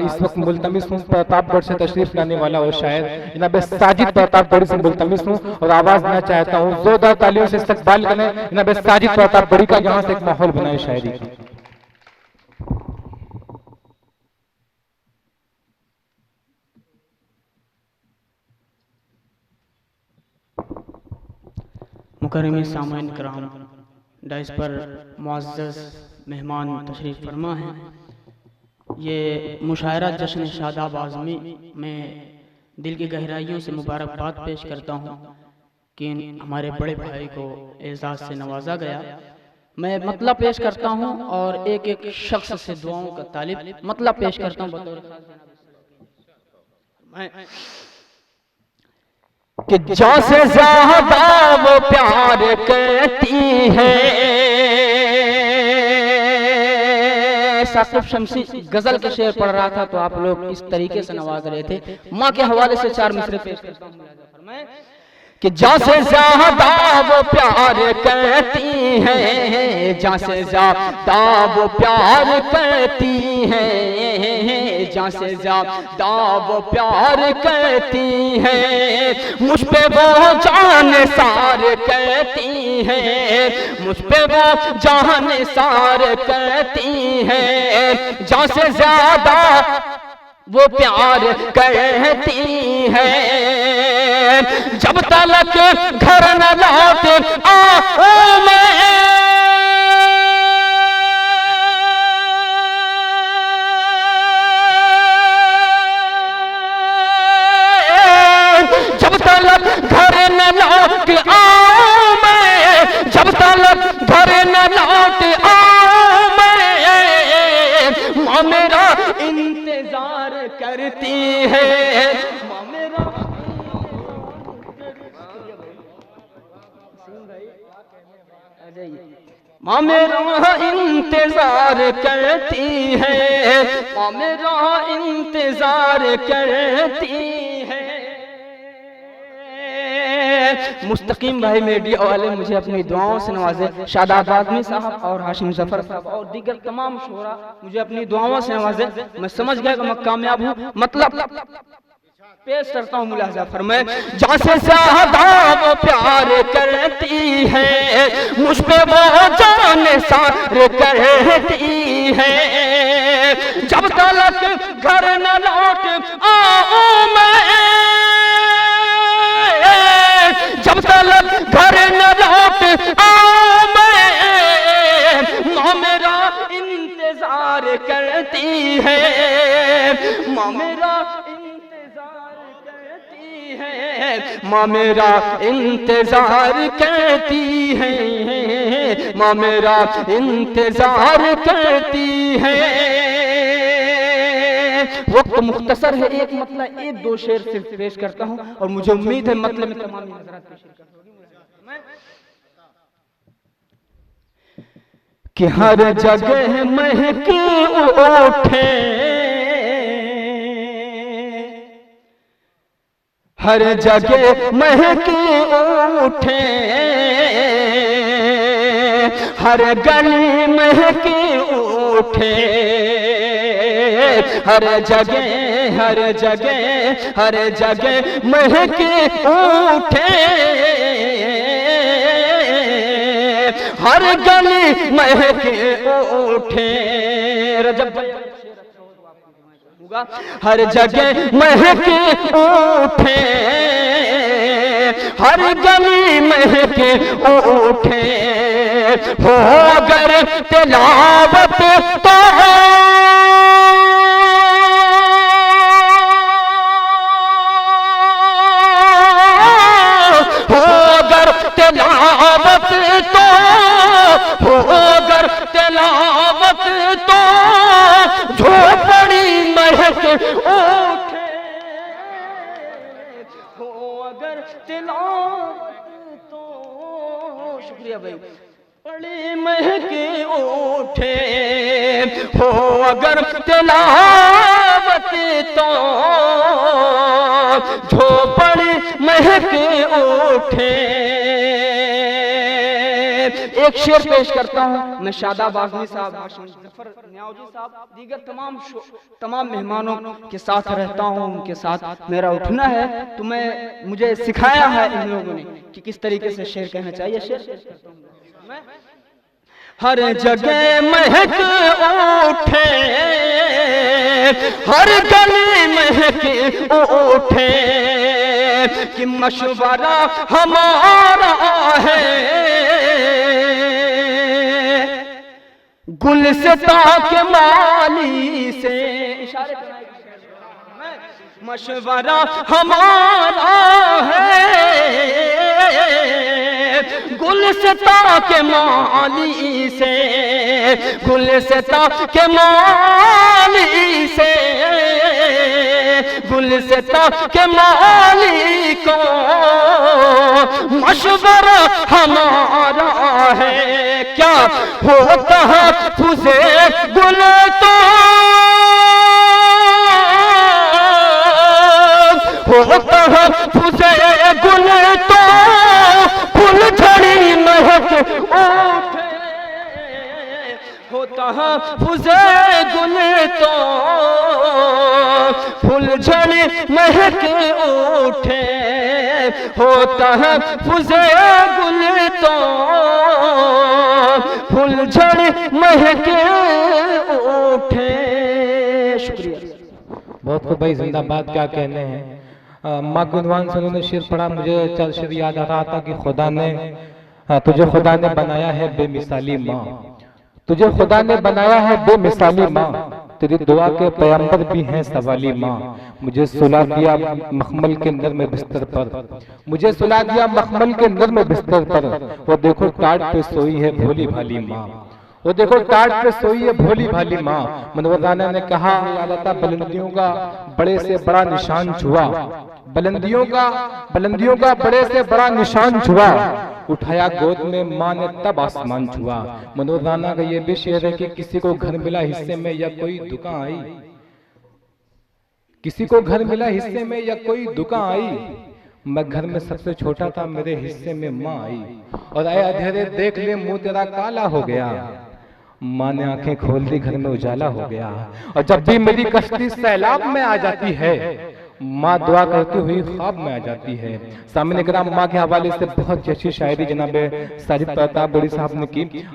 इस वक्त मुल्तमिस हूँ प्रतापगढ़ से तशरीफ लाने वाला और शायद जनाब साजिद प्रतापगढ़ी से मुल्तमिस हूँ और आवाज देना चाहता हूँ। जोरदार तालियों से इस्तकबाल करें जनाब साजिद प्रतापगढ़ी का, यहाँ से एक माहौल बनाए शायरी का। मुकर्रम सामईन किराम, डाइस पर मुअज़्ज़ज़ मेहमान तशरीफ़ फरमा हैं। ये मुशायरा जश्न शादाब आज़मी में दिल की गहराइयों से मुबारकबाद पेश करता हूँ कि हमारे बड़े भाई को एजाज़ से नवाजा गया। मैं मतलब पेश करता हूँ और एक एक शख्स से दुआओं का तालिब मतलब पेश करता हूँ बतौर कि जान से ज़्यादा वो प्यार करती है। साकिब शमसी गजल के शेर पढ़ रहा था तो आप लोग इस तरीके से नवाज रहे थे। माँ के हवाले से 4 मिसरे पेश करता हूँ कि जान से ज़्यादा वो प्यार करती है, जान से ज़्यादा वो प्यार करती है, जान से ज़्यादा वो प्यार करती है। मुझ पे वो जान सार करती है, मुझ पे वो जान सार करती है। जान से ज़्यादा वो प्यार करती है। जब तलक घर न लौटे आऊं मैं, जब तलक घर न लौट आऊं मैं, जब तलक घर न लौट आऊं मैं, माँ मेरा इंतजार करती है, माँ मेरा माँ मेरा इंतजार करती है, माँ मेरा इंतजार करती है। मुस्तकीम भाई मीडिया वाले मुझे अपनी दुआओं से नवाजे, शादाब आज़मी साहब और हाशिम जफर साहब और दीगर तमाम शोरा मुझे अपनी दुआओं से नवाजे। मैं समझ गया कि मैं कामयाब हूँ। मतलब पेश करता हूँ, मुलाजा फरमाए। जान से ज़्यादा वो प्यार करती है, मुझ पे वो जान सार करती है। जब तलक घर न लौट आऊं मैं, जब तलक घर न लौट आऊं मैं, माँ मेरा इंतजार करती है, माँ मेरा माँ मेरा इंतजार करती है, माँ मेरा इंतजार करती है। वक्त मुख्तसर है, एक मतलब 1-2 शेर सिर्फ पेश करता हूँ और मुझे उम्मीद है मतलब में तमाम नज़रात पेश होगी कि हर जगह महके उठे, हर जगह महके उठे, हर गली महके उठे, हर जगह हर जगह हर जगह महके उठे, हर गली महके उठे। रजब हर जगह महके उठे, हर गली महके उठे, हो अगर तिलावत तो हो अगर तिलावत तो, हो अगर तिलावत तो, झोपड़ी महक उठे, हो अगर तिलावत तो, शुक्रिया भाई, बड़ी महक उठे, हो अगर तिलावत तो, झोपड़ी महक उठे। एक शेर पेश करता हूँ। मैं शादाब आज़मी साहब, हाशिम जफर न्याउजी साहब, दीगर तमाम मेहमानों के साथ रहता हूँ, उनके साथ मेरा उठना है। तो मुझे सिखाया है इन लोगों ने कि किस तरीके से शेर कहना चाहिए। शेर हर जगह महक उठे, हर गली महक उठे, कि मशवरा हमारा है, गुलसिता के माली से, इशारे मशवरा हमारा है, गुलसिता के माली से, गुलसिता के माली से, गुलसिता के माली को मशवरा हमारा है। क्या होता है तुझे गुल तो होता है तुझे गुल तो फूल झड़ी महक उठे, होता है तुझे गुल तो फूल झड़ी महक उठे, होता है तुझे गुल तो फूल झड़ी महक उठे। शुक्रिया। बहुत खूब भाई, जिंदाबाद। क्या कहने हैं। माँ गुणवान से उन्होंने शेर पढ़ा, मुझे चल शेर याद आ रहा था कि खुदा ने तुझे खुदा ने बनाया है बेमिसाली माँ, तुझे खुदा ने बनाया है बेमिसाली माँ, तेरी दुआ के पैगंबर भी हैं सवाली माँ, मुझे सुला दिया मखमल के अंदर में बिस्तर पर, मुझे सुला दिया मखमल के अंदर में बिस्तर पर, वो देखो टाट पे सोई है भोली भाली माँ, वो देखो टाट पे सोई है भोली भाली माँ। मनोहर राणा ने कहा, अल्लाह बुलंदियों का बड़े से बड़ा निशान छुआ, बुलंदियों का बड़े से बड़ा निशान छुआ, उठाया गोद में माँ ने तब आसमान छुआ। मनोहर राणा का ये भी शेर है कि किसी को घर मिला हिस्से में या कोई दुकान आई, किसी को घर मिला हिस्से में या कोई दुकान आई, मैं घर में सबसे छोटा था, मेरे हिस्से में माँ आई, और आए अधेरे देख ले मुंह तेरा काला हो गया, माँ ने आंखें खोल दी घर में उजाला हो गया। और जब भी मेरी कश्ती सैलाब में आ जाती है, माँ दुआ करती हुई ख्वाब में आ जाती है। सामने कराम, माँ के हवाले से बहुत अच्छी शायरी जनाब साजिद प्रताप बड़ी साहब ने की।